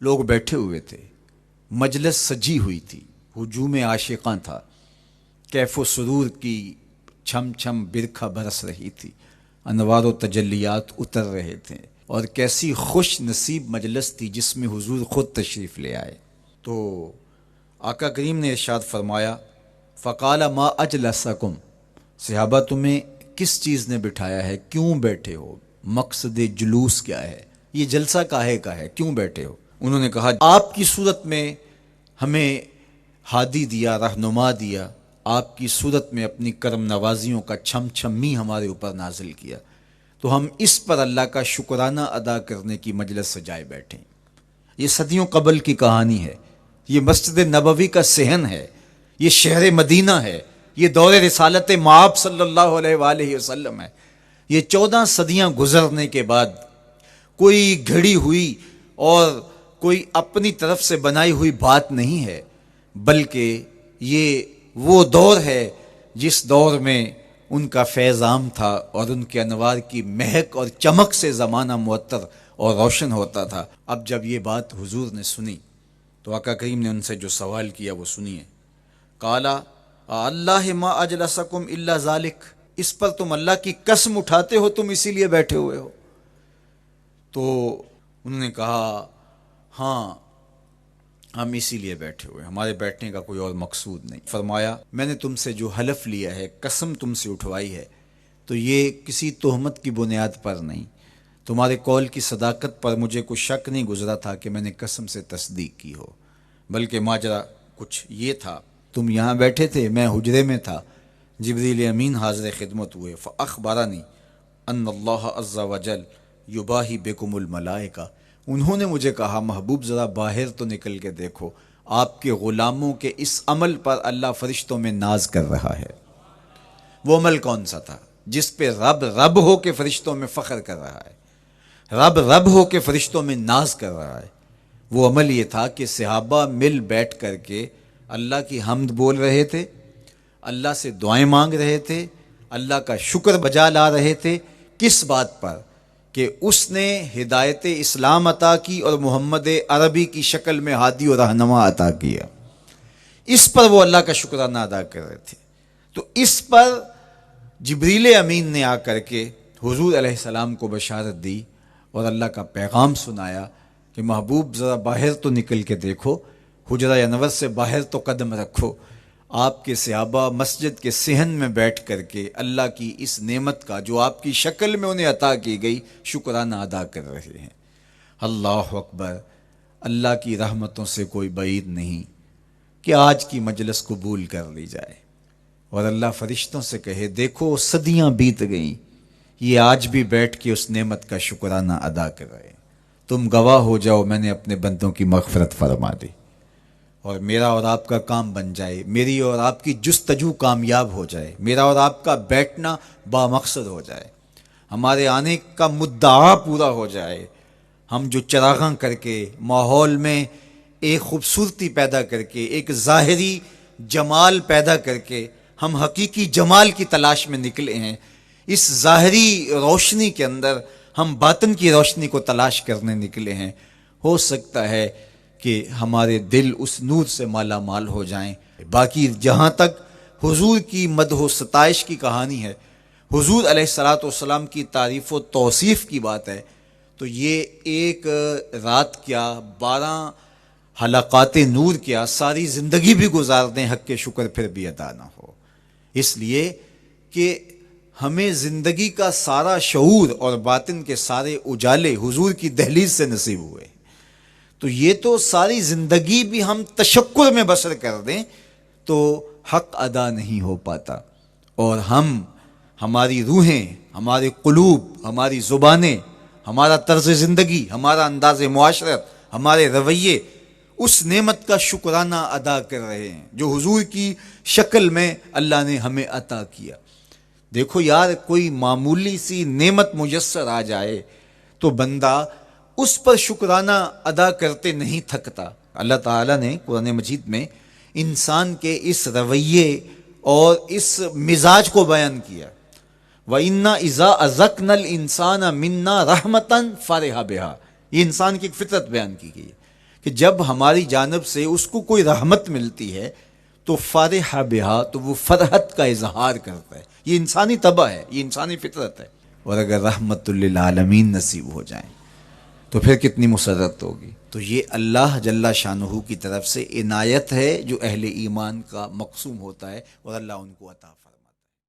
لوگ بیٹھے ہوئے تھے، مجلس سجی ہوئی تھی، ہجوم عاشقاں تھا، کیف و سرور کی چھم چھم برکھا برس رہی تھی، انوار و تجلیات اتر رہے تھے، اور کیسی خوش نصیب مجلس تھی جس میں حضور خود تشریف لے آئے۔ تو آقا کریم نے ارشاد فرمایا، فقال ما اجلسکم، صحابہ تمہیں کس چیز نے بٹھایا ہے، کیوں بیٹھے ہو، مقصد جلوس کیا ہے، یہ جلسہ کاہے کا ہے، کیوں بیٹھے ہو؟ انہوں نے کہا آپ کی صورت میں ہمیں ہادی دیا، رہنما دیا، آپ کی صورت میں اپنی کرم نوازیوں کا چھم چھمی ہمارے اوپر نازل کیا، تو ہم اس پر اللہ کا شکرانہ ادا کرنے کی مجلس سجائے بیٹھے۔ یہ صدیوں قبل کی کہانی ہے، یہ مسجد نبوی کا صحن ہے، یہ شہر مدینہ ہے، یہ دور رسالت مآب صلی اللہ علیہ وآلہ وسلم ہے۔ یہ 14 صدیاں گزرنے کے بعد کوئی گھڑی ہوئی اور کوئی اپنی طرف سے بنائی ہوئی بات نہیں ہے، بلکہ یہ وہ دور ہے جس دور میں ان کا فیض عام تھا اور ان کے انوار کی مہک اور چمک سے زمانہ معطر اور روشن ہوتا تھا۔ اب جب یہ بات حضور نے سنی تو آقا کریم نے ان سے جو سوال کیا وہ سنیے۔ قالا اللہ ما اجلسکم الا ذالک، اس پر تم اللہ کی قسم اٹھاتے ہو تم اسی لیے بیٹھے ہوئے ہو؟ تو انہوں نے کہا ہاں ہم اسی لیے بیٹھے ہوئے، ہمارے بیٹھنے کا کوئی اور مقصود نہیں۔ فرمایا میں نے تم سے جو حلف لیا ہے، قسم تم سے اٹھوائی ہے، تو یہ کسی تہمت کی بنیاد پر نہیں، تمہارے قول کی صداقت پر مجھے کوئی شک نہیں گزرا تھا کہ میں نے قسم سے تصدیق کی ہو، بلکہ ماجرا کچھ یہ تھا، تم یہاں بیٹھے تھے، میں حجرے میں تھا، جبریل امین حاضر خدمت ہوئے، فاخبرنی ان اللہ عز وجل یباہی بکم الملائکہ، انہوں نے مجھے کہا محبوب ذرا باہر تو نکل کے دیکھو، آپ کے غلاموں کے اس عمل پر اللہ فرشتوں میں ناز کر رہا ہے۔ وہ عمل کون سا تھا جس پہ رب رب ہو کے فرشتوں میں فخر کر رہا ہے، رب رب ہو کے فرشتوں میں ناز کر رہا ہے؟ وہ عمل یہ تھا کہ صحابہ مل بیٹھ کر کے اللہ کی حمد بول رہے تھے، اللہ سے دعائیں مانگ رہے تھے، اللہ کا شکر بجا لا رہے تھے۔ کس بات پر؟ کہ اس نے ہدایت اسلام عطا کی اور محمد عربی کی شکل میں ہادی و رہنما عطا کیا، اس پر وہ اللہ کا شکرانہ ادا کر رہے تھے۔ تو اس پر جبریل امین نے آ کر کے حضور علیہ السلام کو بشارت دی اور اللہ کا پیغام سنایا کہ محبوب ذرا باہر تو نکل کے دیکھو، حجرہ انور سے باہر تو قدم رکھو، آپ کے صحابہ مسجد کے صحن میں بیٹھ کر کے اللہ کی اس نعمت کا جو آپ کی شکل میں انہیں عطا کی گئی شکرانہ ادا کر رہے ہیں۔ اللہ اکبر! اللہ کی رحمتوں سے کوئی بعید نہیں کہ آج کی مجلس قبول کر لی جائے اور اللہ فرشتوں سے کہے دیکھو صدیاں بیت گئیں، یہ آج بھی بیٹھ کے اس نعمت کا شکرانہ ادا کر رہے، تم گواہ ہو جاؤ میں نے اپنے بندوں کی مغفرت فرما دی، اور میرا اور آپ کا کام بن جائے، میری اور آپ کی جستجو کامیاب ہو جائے، میرا اور آپ کا بیٹھنا بامقصد ہو جائے، ہمارے آنے کا مدعا پورا ہو جائے، ہم جو چراغاں کر کے ماحول میں ایک خوبصورتی پیدا کر کے، ایک ظاہری جمال پیدا کر کے ہم حقیقی جمال کی تلاش میں نکلے ہیں، اس ظاہری روشنی کے اندر ہم باطن کی روشنی کو تلاش کرنے نکلے ہیں، ہو سکتا ہے کہ ہمارے دل اس نور سے مالا مال ہو جائیں۔ باقی جہاں تک حضور کی مدح و ستائش کی کہانی ہے، حضور علیہ الصلوۃ والسلام کی تعریف و توصیف کی بات ہے، تو یہ ایک رات کیا 12 حلقات نور کیا ساری زندگی بھی گزار دیں حق کے شکر پھر بھی ادا نہ ہو، اس لیے کہ ہمیں زندگی کا سارا شعور اور باطن کے سارے اجالے حضور کی دہلیز سے نصیب ہوئے، تو یہ تو ساری زندگی بھی ہم تشکر میں بسر کر دیں تو حق ادا نہیں ہو پاتا، اور ہماری روحیں، ہمارے قلوب، ہماری زبانیں، ہمارا طرز زندگی، ہمارا انداز معاشرت، ہمارے رویے اس نعمت کا شکرانہ ادا کر رہے ہیں جو حضور کی شکل میں اللہ نے ہمیں عطا کیا۔ دیکھو یار، کوئی معمولی سی نعمت میسر آ جائے تو بندہ اس پر شکرانہ ادا کرتے نہیں تھکتا۔ اللہ تعالیٰ نے قرآن مجید میں انسان کے اس رویے اور اس مزاج کو بیان کیا، وَإِنَّا إِذَا أَذَقْنَا الْإِنسَانَ مِنَّا رَحْمَةً فَرِحَ بِهَا، یہ انسان کی ایک فطرت بیان کی گئی ہے کہ جب ہماری جانب سے اس کو کوئی رحمت ملتی ہے تو فرح بہا، تو وہ فرحت کا اظہار کرتا ہے. یہ انسانی طبع ہے، یہ انسانی فطرت ہے. اور اگر رحمت للعالمین نصیب ہو جائیں تو پھر کتنی مسرت ہوگی. تو یہ اللہ جل شانہ کی طرف سے عنایت ہے جو اہل ایمان کا مقسوم ہوتا ہے، اور اللہ ان کو عطا فرماتا ہے.